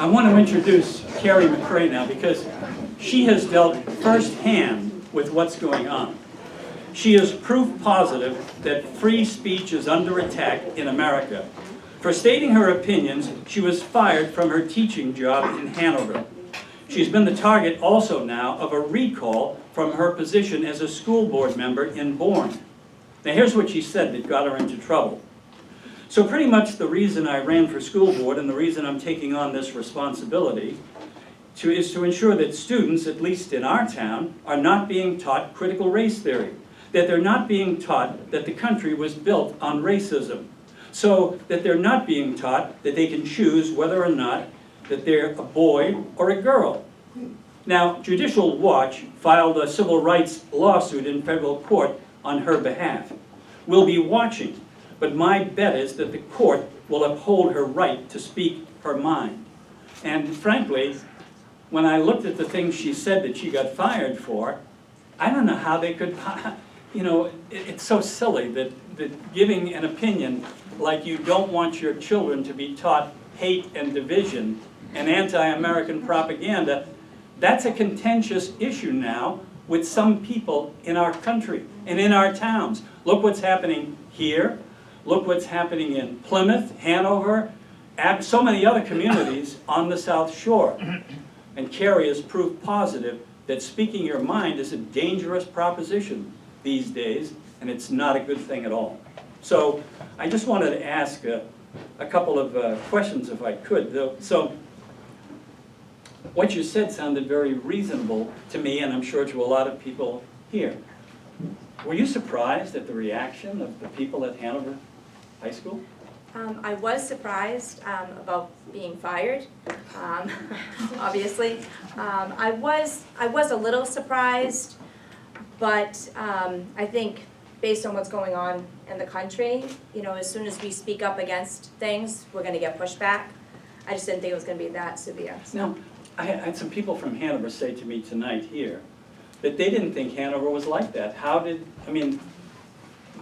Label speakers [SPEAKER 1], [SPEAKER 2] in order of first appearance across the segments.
[SPEAKER 1] I want to introduce Kari MacRae now because she has dealt firsthand with what's going on. She is proof positive that free speech is under attack in America. For stating her opinions, she was fired from her teaching job in Hanover. She's been the target also now of a recall from her position as a school board member in Bourne. Now here's what she said that got her into trouble. So pretty much the reason I ran for school board and the reason I'm taking on this responsibility is to ensure that students, at least in our town, are not being taught critical race theory, that they're not being taught that the country was built on racism, so that they're not being taught that they can choose whether or not that they're a boy or a girl. Now, Judicial Watch filed a civil rights lawsuit in federal court on her behalf. We'll be watching, but my bet is that the court will uphold her right to speak her mind. And frankly, when I looked at the things she said that she got fired for, I don't know how they could, you know, it's so silly that giving an opinion like you don't want your children to be taught hate and division and anti-American propaganda, that's a contentious issue now with some people in our country and in our towns. Look what's happening here. Look what's happening in Plymouth, Hanover, and so many other communities on the South Shore. And Kari is proof positive that speaking your mind is a dangerous proposition these days, and it's not a good thing at all. So I just wanted to ask a couple of questions if I could. So what you said sounded very reasonable to me, and I'm sure to a lot of people here. Were you surprised at the reaction of the people at Hanover High School?
[SPEAKER 2] I was surprised about being fired, obviously. I was a little surprised, but I think based on what's going on in the country, you know, as soon as we speak up against things, we're going to get pushback. I just didn't think it was going to be that severe. So.
[SPEAKER 1] Now, I had some people from Hanover say to me tonight here that they didn't think Hanover was like that.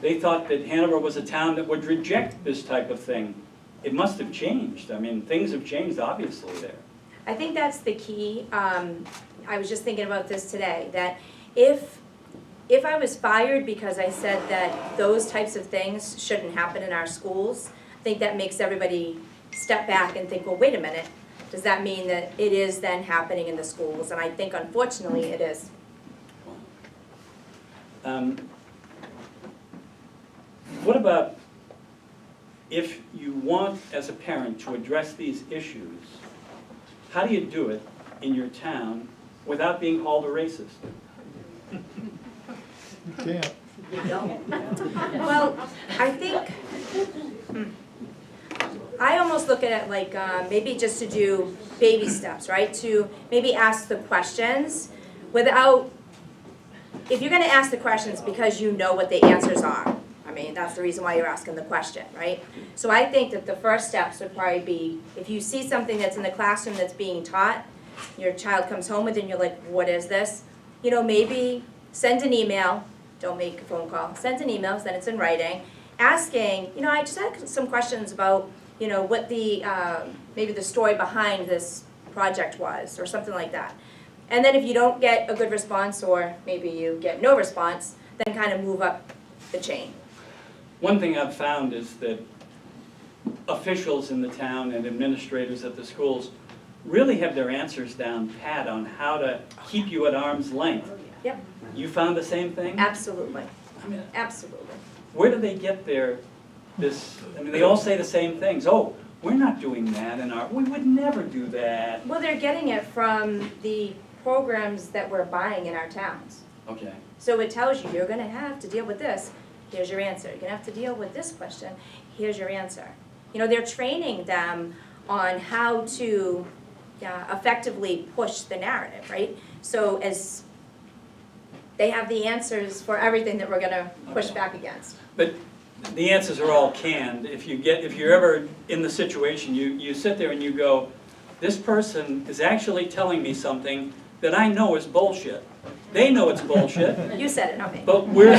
[SPEAKER 1] They thought that Hanover was a town that would reject this type of thing. It must have changed. I mean, things have changed obviously there.
[SPEAKER 2] I think that's the key. I was just thinking about this today, that if I was fired because I said that those types of things shouldn't happen in our schools, I think that makes everybody step back and think, well, wait a minute, does that mean that it is then happening in the schools? And I think unfortunately it is.
[SPEAKER 1] What about if you want, as a parent, to address these issues, how do you do it in your town without being called a racist?
[SPEAKER 3] You can't.
[SPEAKER 2] You don't. Well, I think, I almost look at it like maybe just to do baby steps, right? To maybe ask the questions without, if you're going to ask the questions because you know what the answers are, I mean, that's the reason why you're asking the question, right? So I think that the first steps would probably be, if you see something that's in the classroom that's being taught, your child comes home with it and you're like, what is this? You know, maybe send an email, don't make a phone call, send an email, then it's in writing, asking, you know, I just had some questions about, you know, what the, maybe the story behind this project was, or something like that. And then if you don't get a good response, or maybe you get no response, then kind of move up the chain.
[SPEAKER 1] One thing I've found is that officials in the town and administrators at the schools really have their answers down pat on how to keep you at arm's length.
[SPEAKER 2] Yep.
[SPEAKER 1] You found the same thing?
[SPEAKER 2] Absolutely.
[SPEAKER 1] I mean,
[SPEAKER 2] Absolutely.
[SPEAKER 1] where do they get they all say the same things. Oh, we're not doing that we would never do that.
[SPEAKER 2] Well, they're getting it from the programs that we're buying in our towns.
[SPEAKER 1] Okay.
[SPEAKER 2] So it tells you, you're going to have to deal with this. Here's your answer. You're going to have to deal with this question. Here's your answer. You know, they're training them on how to effectively push the narrative, right? So as they have the answers for everything that we're going to push back against.
[SPEAKER 1] But the answers are all canned. If you're ever in the situation, you sit there and you go, this person is actually telling me something that I know is bullshit. They know it's bullshit.
[SPEAKER 2] You said it, not me.
[SPEAKER 1] But we're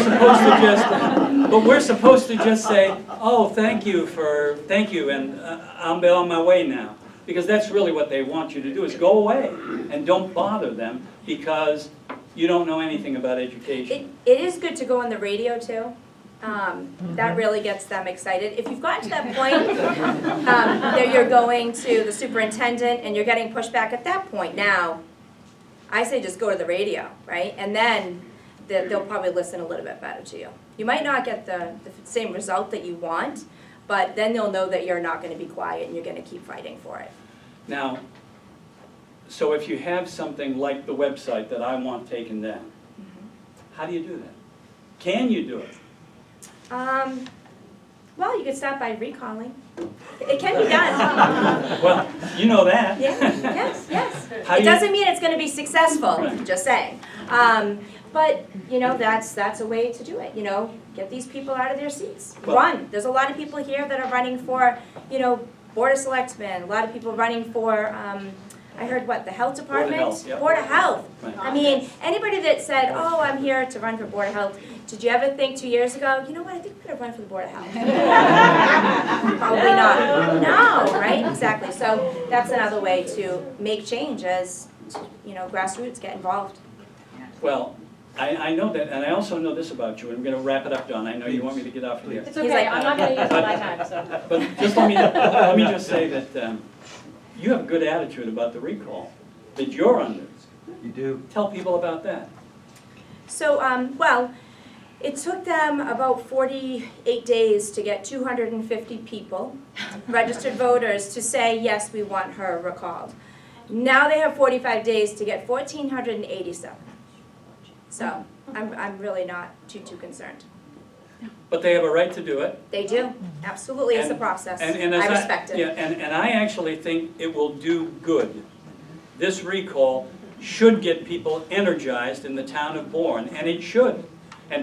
[SPEAKER 1] supposed to just say, oh, thank you, and I'll be on my way now. Because that's really what they want you to do, is go away and don't bother them because you don't know anything about education.
[SPEAKER 2] It is good to go on the radio too. That really gets them excited. If you've gotten to that point that you're going to the superintendent and you're getting pushback at that point, now, I say just go to the radio, right? And then they'll probably listen a little bit better to you. You might not get the same result that you want, but then they'll know that you're not going to be quiet and you're going to keep fighting for it.
[SPEAKER 1] Now, so if you have something like the website that I want taken down, how do you do that? Can you do it?
[SPEAKER 2] Well, you could start by recalling. It can be done.
[SPEAKER 1] Well, you know that.
[SPEAKER 2] Yeah, yes, yes.
[SPEAKER 1] How
[SPEAKER 2] It
[SPEAKER 1] do you-
[SPEAKER 2] doesn't mean it's going to be successful,
[SPEAKER 1] Right.
[SPEAKER 2] just saying. But, you know, that's a way to do it, you know, get these people out of their seats.
[SPEAKER 1] Well-
[SPEAKER 2] Run. There's a lot of people here that are running for, you know, Board of Selectmen, a lot of people running for, I heard what, the Health Department?
[SPEAKER 1] Health, yep.
[SPEAKER 2] Board of Health.
[SPEAKER 1] Right.
[SPEAKER 2] I mean, anybody that said, oh, I'm here to run for Board of Health, did you ever think 2 years ago, you know what, I think I'm gonna run for the Board of Health? Probably not. No, right? Exactly. So that's another way to make change as, you know, grassroots get involved.
[SPEAKER 1] Well, I know that, and I also know this about you, and I'm going to wrap it up, Don. I know you want me to get off here.
[SPEAKER 3] It's
[SPEAKER 2] He's
[SPEAKER 3] okay,
[SPEAKER 2] like,
[SPEAKER 3] I'm not gonna use all my time, so.
[SPEAKER 1] But just let me just say that you have a good attitude about the recall that you're under.
[SPEAKER 4] You do.
[SPEAKER 1] Tell people about that.
[SPEAKER 2] So, well, it took them about 48 days to get 250 people, registered voters, to say, yes, we want her recalled. Now they have 45 days to get 1,487. So, I'm really not too concerned.
[SPEAKER 1] But they have a right to do it.
[SPEAKER 2] They do, absolutely, it's a
[SPEAKER 1] And-
[SPEAKER 2] process.
[SPEAKER 1] and
[SPEAKER 2] I
[SPEAKER 1] as
[SPEAKER 2] respect
[SPEAKER 1] Yeah,
[SPEAKER 2] it.
[SPEAKER 1] and I actually think it will do good. This recall should get people energized in the town of Bourne, and it should.